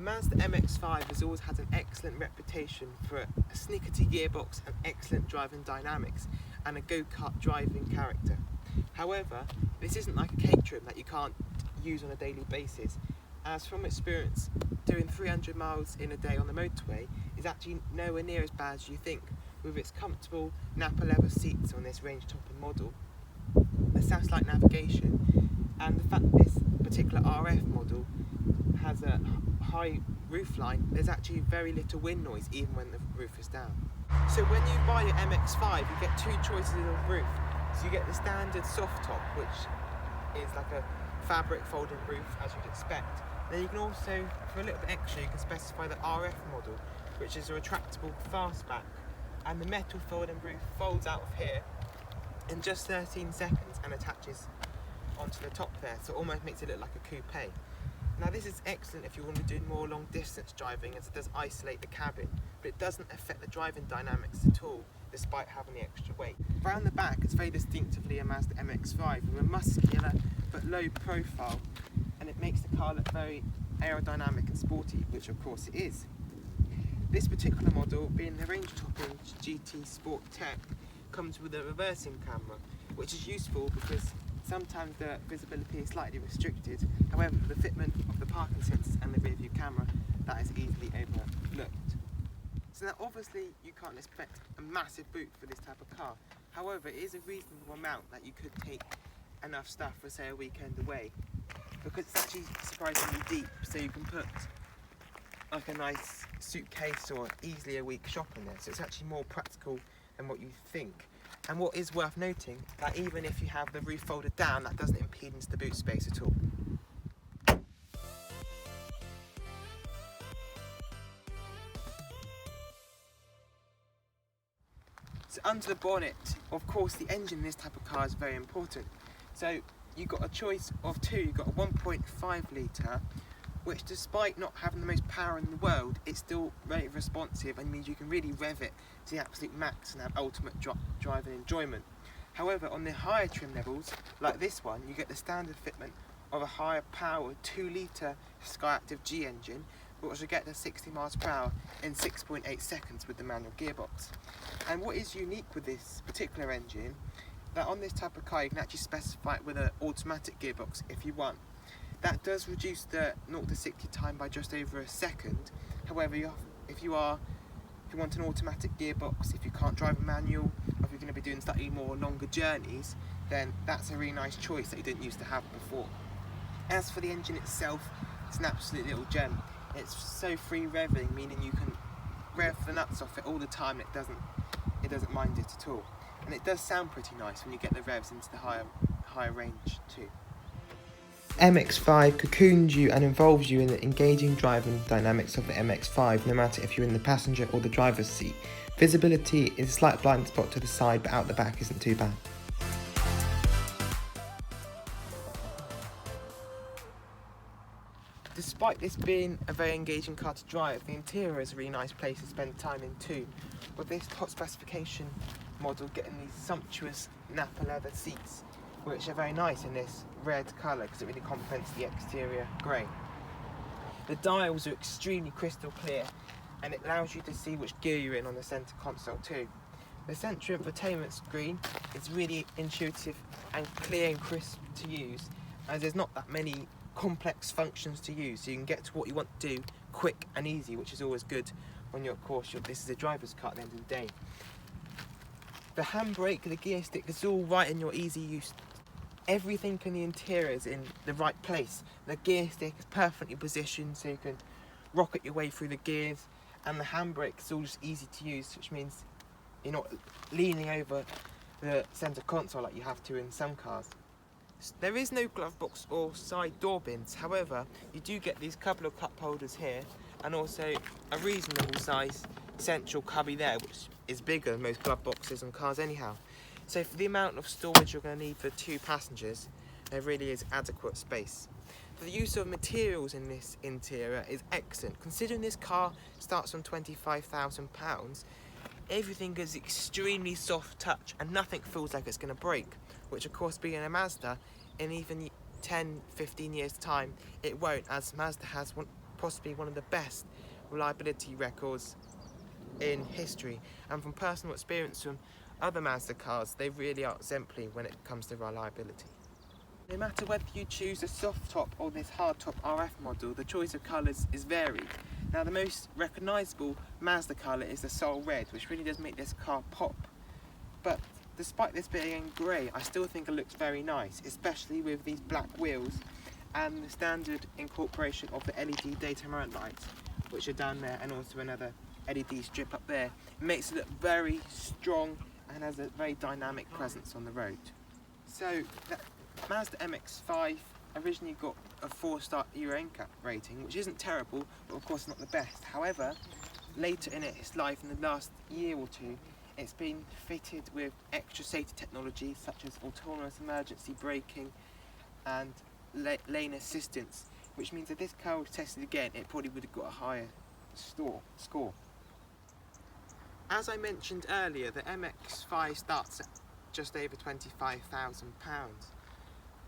Mazda MX-5 has always had an excellent reputation for a snickety gearbox and excellent driving dynamics and a go-kart driving character. However, this isn't like a cake trim that you can't use on a daily basis, as from experience, doing 300 miles in a day on the motorway is actually nowhere near as bad as you think, with its comfortable Napa leather seats on this range-topping model, the satellite navigation, and the fact that this particular RF model has a high roofline. There's actually very little wind noise even when the roof is down. So when you buy your MX-5, you get two choices of roof. So you get the standard soft top, which is like a fabric folding roof as you'd expect. Then you can also, for a little bit extra, you can specify the RF model, which is a retractable fastback, and the metal folding roof folds out of here in just 13 seconds and attaches onto the top there, so it almost makes it look like a coupe. Now this is excellent if you want to do more long distance driving, as it does isolate the cabin, but it doesn't affect the driving dynamics at all, despite having the extra weight. Around the back, it's very distinctively a Mazda MX-5 with a muscular but low profile, and it makes the car look very aerodynamic and sporty, which of course it is. This particular model, being the range-topping GT Sport Tech, comes with a reversing camera, which is useful because sometimes the visibility is slightly restricted. However, for the fitment of the parking sensors and the rear view camera, that is easily overlooked. So now obviously you can't expect a massive boot for this type of car. However, it is a reasonable amount that you could take enough stuff for, say, a weekend away, because it's actually surprisingly deep, so you can put like a nice suitcase or easily a week shop in there. So it's actually more practical than what you think. And what is worth noting, that even if you have the roof folded down, that doesn't impede into the boot space at all. So under the bonnet, of course, the engine in this type of car is very important. So you've got a choice of two. You've got a 1.5 litre, which despite not having the most power in the world, it's still very responsive and means you can really rev it to the absolute max and have ultimate driving enjoyment. However, on the higher trim levels, like this one, you get the standard fitment of a higher powered 2 litre Skyactiv G engine, which will get to 60 miles per hour in 6.8 seconds with the manual gearbox. And what is unique with this particular engine, that on this type of car you can actually specify it with an automatic gearbox if you want. That does reduce the 0 to 60 time by just over a second. However, if you want an automatic gearbox, if you can't drive a manual, or if you're going to be doing slightly more longer journeys, then that's a really nice choice that you didn't used to have before. As for the engine itself, it's an absolute little gem. It's so free revving, meaning you can rev the nuts off it all the time. It doesn't mind it at all, and it does sound pretty nice when you get the revs into the higher range too. MX-5 cocoons you and involves you in the engaging driving dynamics of the MX-5, no matter if you're in the passenger or the driver's seat. Visibility is a slight blind spot to the side, but out the back isn't too bad. Despite this being a very engaging car to drive, the interior is a really nice place to spend time in too, with this top specification model getting these sumptuous Napa leather seats, which are very nice in this red colour because it really complements the exterior grey. The dials are extremely crystal clear, and it allows you to see which gear you're in on the centre console too. The central infotainment screen is really intuitive and clear and crisp to use, as there's not that many complex functions to use, so you can get to what you want to do quick and easy, which is always good when you're, of course, this is a driver's car at the end of the day. The handbrake, the gear stick, is all right in your easy use. Everything in the interior is in the right place. The gear stick is perfectly positioned so you can rocket your way through the gears, and the handbrake is all just easy to use, which means you're not leaning over the centre console like you have to in some cars. There is no glove box or side door bins, however you do get these couple of cup holders here, and also a reasonable size central cubby there, which is bigger than most glove boxes on cars anyhow. So for the amount of storage you're going to need for 2 passengers, there really is adequate space. For the use of materials in this interior is excellent. Considering this car starts on £25,000, everything is extremely soft touch and nothing feels like it's going to break, which of course, being a Mazda, in even 10-15 years time it won't, as Mazda has possibly one of the best reliability records in history, and from personal experience from other Mazda cars, they really are exemplary when it comes to reliability. No matter whether you choose a soft top or this hard top RF model, the choice of colours is varied. Now the most recognisable Mazda colour is the Soul Red, which really does make this car pop. But despite this being in grey, I still think it looks very nice, especially with these black wheels and the standard incorporation of the LED daytime running lights, which are down there, and also another LED strip up there. It makes it look very strong and has a very dynamic presence on the road. So the Mazda MX-5 originally got a 4-star Euro NCAP rating, which isn't terrible, but of course not the best. However, later in its life, in the last year or two, it's been fitted with extra safety technology such as autonomous emergency braking and lane assistance, which means that this car was tested again, it probably would have got a higher score. As I mentioned earlier, the MX-5 starts at just over £25,000,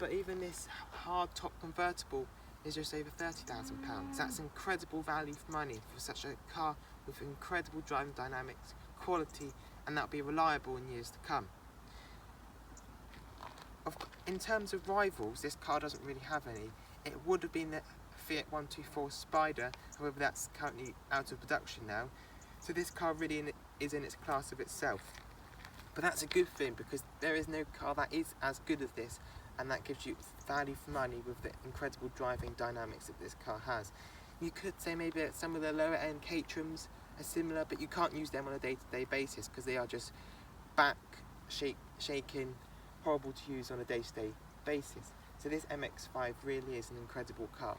but even this hard top convertible is just over £30,000. That's incredible value for money for such a car with incredible driving dynamics, quality, and that'll be reliable in years to come. In terms of rivals, this car doesn't really have any. It would have been the Fiat 124 Spider, however that's currently out of production now. So this car really is in its class of itself. But that's a good thing, because there is no car that is as good as this, and that gives you value for money with the incredible driving dynamics that this car has. You could say maybe that some of the lower end Caterhams are similar, but you can't use them on a day-to-day basis because they are just shaking, horrible to use on a day-to-day basis. So this MX-5 really is an incredible car.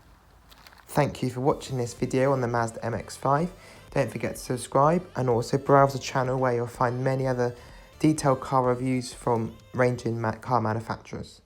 Thank you for watching this video on the Mazda MX-5. Don't forget to subscribe and also browse the channel where you'll find many other detailed car reviews from ranging car manufacturers.